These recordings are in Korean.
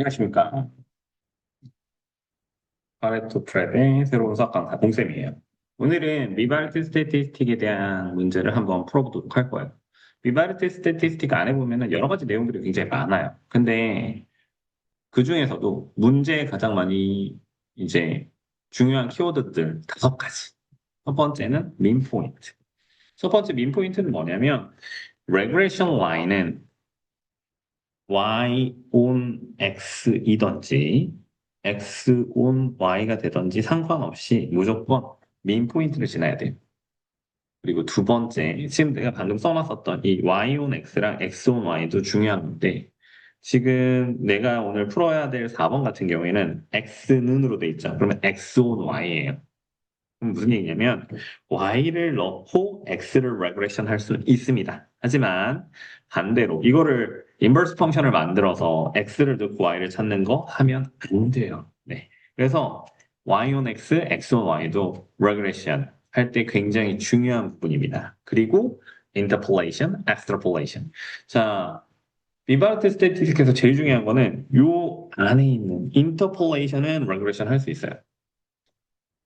안녕하십니까. 파레토 프랩의 새로운 수학 강사 공쌤이에요. 오늘은 미바르트 스태티스틱에 대한 문제를 한번 풀어보도록 할 거예요. 미바르트 스태티스틱 안에 보면은 여러 가지 내용들이 굉장히 많아요. 근데 그 중에서도 문제에 가장 많이 이제 중요한 키워드들 5가지. 첫 번째는 민 포인트. 첫 번째 민 포인트는 뭐냐면 regression line은 y on x이든지 x on y가 되든지 상관없이 무조건 메인 포인트를 지나야 돼요. 그리고 두 번째, 지금 내가 방금 써놨었던 이 y on x랑 x on y도 중요한 건데 지금 내가 오늘 풀어야 될 4번 같은 경우에는 x는으로 돼 있죠. 그러면 x on y예요. 그럼 무슨 얘기냐면 y를 넣고 x를 레그레션 할 수 있습니다. 하지만 반대로 이거를 인버스 펑션을 만들어서 x를 넣고 y를 찾는 거 하면 안 돼요. 네. 그래서 y on x, x on y도 레그레션 할 때 굉장히 중요한 부분입니다. 그리고 interpolation, extrapolation. 자, 비바르트 스태티스틱에서 제일 중요한 거는 요 안에 있는 interpolation은 레그레션 할 수 있어요.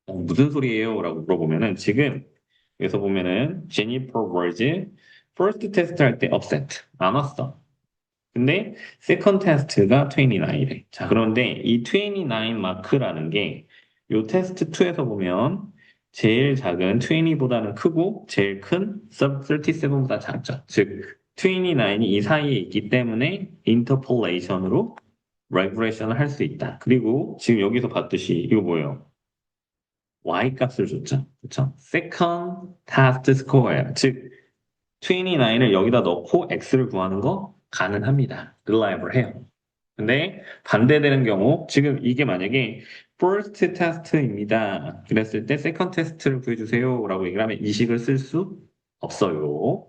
무슨 소리예요? 라고 물어보면은 지금 여기서 보면은 제니퍼 버즈 first 테스트 할 때 업셋 안 왔어. 근데 second 테스트가 29이래. 자, 그런데 이 29 마크라는 게 요 테스트 2에서 보면 제일 작은 20보다는 크고 제일 큰 sub 37보다 작죠. 즉 29이 이 사이에 있기 때문에 인터폴레이션으로 레그레이션을 할 수 있다. 그리고 지금 여기서 봤듯이 이거 뭐예요? y 값을 줬죠. 그렇죠? second test score예요. 즉 29을 여기다 넣고 x를 구하는 거 가능합니다. reliable 해요. 근데 반대되는 경우 지금 이게 만약에 first test입니다. 그랬을 때 second test를 구해주세요 라고 얘기를 하면 이 식을 쓸 수 없어요.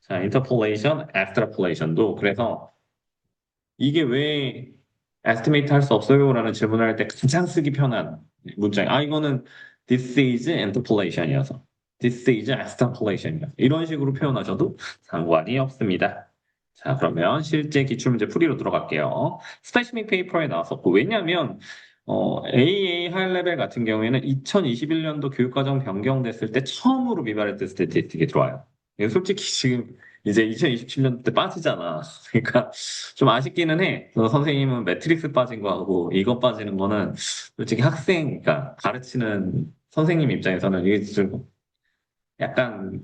자, interpolation, extrapolation도 그래서 이게 왜 estimate 할 수 없어요? 라는 질문을 할 때 가장 쓰기 편한 문장. 이거는 this is interpolation이어서. this is extrapolation이어서. 이런 식으로 표현하셔도 상관이 없습니다. 자, 그러면 실제 기출문제 풀이로 들어갈게요. 스페시픽 페이퍼에 나왔었고, 왜냐하면 AA 하이 레벨 같은 경우에는 2021년도 교육과정 변경됐을 때 처음으로 미발레트 스태티스틱이 들어와요. 이거 솔직히 지금 이제 2027년 때 빠지잖아. 그러니까 좀 아쉽기는 해. 선생님은 매트릭스 빠진 거하고 이거 빠지는 거는 솔직히 학생, 그러니까 가르치는 선생님 입장에서는 이게 좀 약간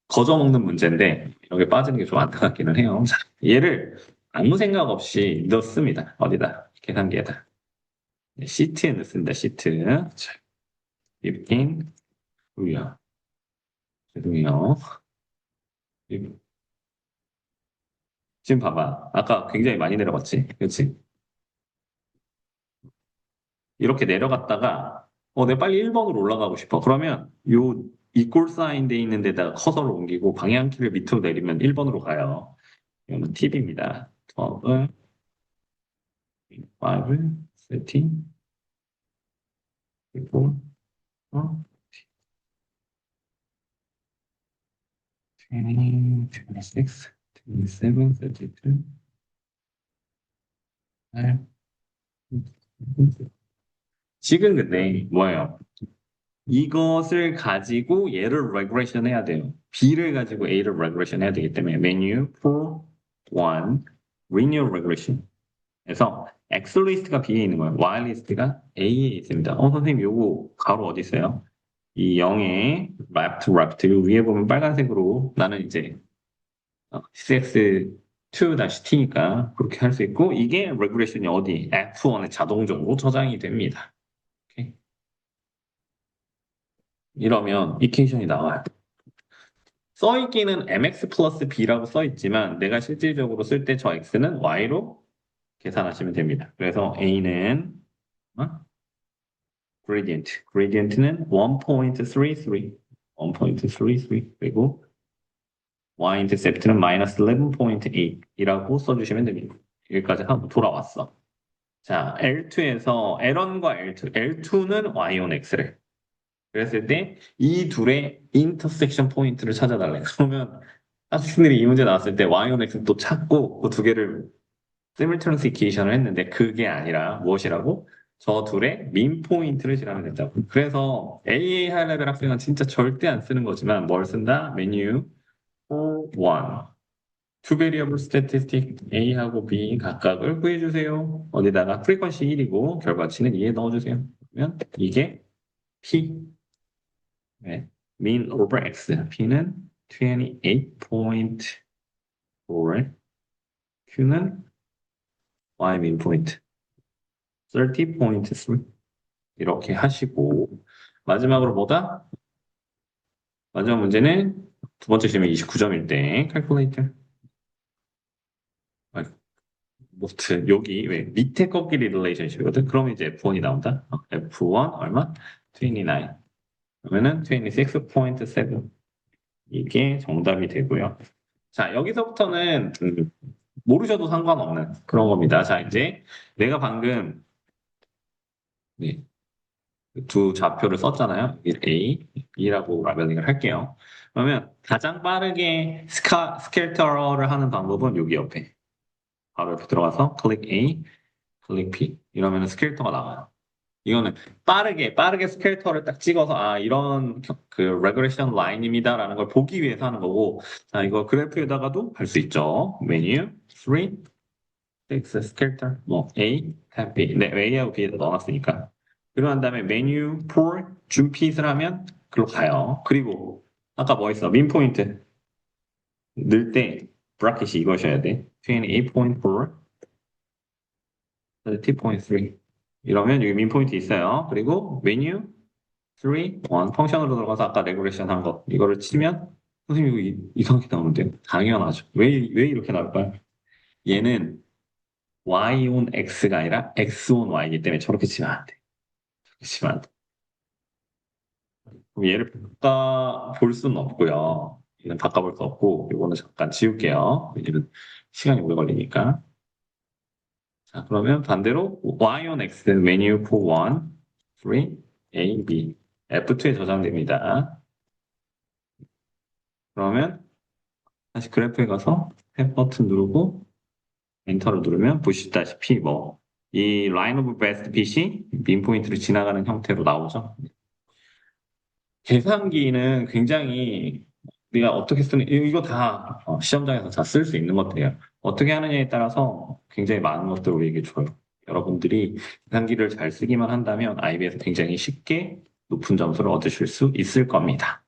거저먹는 문제인데 여기 빠지는 게 좀 안타깝기는 해요. 자, 얘를 아무 생각 없이 넣습니다. 어디다? 계산기에다. 네, 시트에 넣습니다. 시트. 자, 15, 우야. 죄송해요. 지금 봐봐. 아까 굉장히 많이 내려갔지? 그렇지? 이렇게 내려갔다가 내가 빨리 1번으로 올라가고 싶어. 그러면 요 이꼴 사인 돼 있는 데다가 커서를 옮기고 방향키를 밑으로 내리면 1번으로 가요. 이거는 팁입니다. 12, 5, 세팅, 그리고 20, 26, 27, 32, 8. 지금 근데 뭐예요? 이것을 가지고 얘를 regression 해야 돼요. B를 가지고 A를 regression 해야 되기 때문에 menu for one linear regression. 그래서 X 리스트가 B에 있는 거예요. Y 리스트가 A에 있습니다. 선생님 요거 가로 어디 있어요? 이 0의 left 위에 보면 빨간색으로 나는 이제 CX2-T니까 그렇게 할 수 있고 이게 regression이 어디? F1에 자동적으로 저장이 됩니다. 오케이? 이러면 이케이션이 나와요. 써있기는 mx 플러스 b라고 써있지만 내가 실질적으로 쓸 때 저 x는 y로 계산하시면 됩니다. 그래서 a는 gradient는 1.33 그리고 y-intercept는 마이너스 11.8이라고 써주시면 됩니다. 여기까지 하고 돌아왔어. 자, L2에서 L1과 L2, L2는 y on x래. 그랬을 때 이 둘의 인터섹션 포인트를 찾아달래. 그러면 학생들이 이 문제 나왔을 때 y on x는 또 찾고 그 두 개를 시뮬테너스 이퀘이션을 했는데 그게 아니라 무엇이라고? 저 둘의 민 포인트를 실하면 된다고. 그래서 AA 하이 레벨 학생은 진짜 절대 안 쓰는 거지만 뭘 쓴다? 메뉴 for one. two variable statistic A하고 B 각각을 구해주세요. 어디다가 frequency 1이고 결과치는 2에 넣어주세요. 그러면 이게 P. 네. mean over X. P는 28.4. Q는 Y mean point 30.3. 이렇게 하시고 마지막으로 뭐다? 마지막 문제는 두 번째 시험이 29점일 때 calculator. 노트 여기 왜 밑에 꺾기 릴레이션십이거든. 그럼 이제 F1이 나온다. F1 얼마? 29. 그러면은 26.7 이게 정답이 되고요. 자, 여기서부터는 모르셔도 상관없는 그런 겁니다. 자, 이제 내가 방금 네, 두 좌표를 썼잖아요. A, B라고 라벨링을 할게요. 그러면 가장 빠르게 스케일터를 하는 방법은 여기 옆에 바로 옆에 들어가서 클릭 A, 클릭 P 이러면 스케일터가 나와요. 이거는 빠르게 스케일터를 딱 찍어서 이런 그 레그레션 라인입니다라는 걸 보기 위해서 하는 거고, 자 이거 그래프에다가도 할 수 있죠. 메뉴 3 6 스케일터 뭐 A, tab B. 네, A하고 B에다 넣어놨으니까. 그리고 난 다음에 메뉴 4 줌 핏을 하면 글로 가요. 그리고 아까 뭐 했어? 민 포인트 넣을 때 브라켓이 이것이어야 돼. 28.4 30.3 이러면 여기 민 포인트 있어요. 그리고 메뉴 3, 1 펑션으로 들어가서 아까 레그레션 한 거 이거를 치면 선생님 이거 이상하게 나오는데 당연하죠. 왜 이렇게 나올까요? 얘는 y on x가 아니라 x on y이기 때문에 저렇게 치면 안 돼. 저렇게 치면 안 돼. 그럼 얘를 바꿔 볼 수는 없고요. 얘는 바꿔볼 수 없고 이거는 잠깐 지울게요. 얘는 시간이 오래 걸리니까. 자, 그러면 반대로 y on x 메뉴 for 1, 3, a, b F2에 저장됩니다. 그러면 다시 그래프에 가서 탭 버튼 누르고 엔터를 누르면 보시다시피 뭐 이 라인 오브 베스트 핏이 민 포인트를 지나가는 형태로 나오죠. 계산기는 굉장히 우리가 어떻게 쓰는 이거 다 시험장에서 다 쓸 수 있는 것들이에요. 어떻게 하느냐에 따라서 굉장히 많은 것들을 우리에게 줘요. 여러분들이 계산기를 잘 쓰기만 한다면 IB에서 굉장히 쉽게 높은 점수를 얻으실 수 있을 겁니다.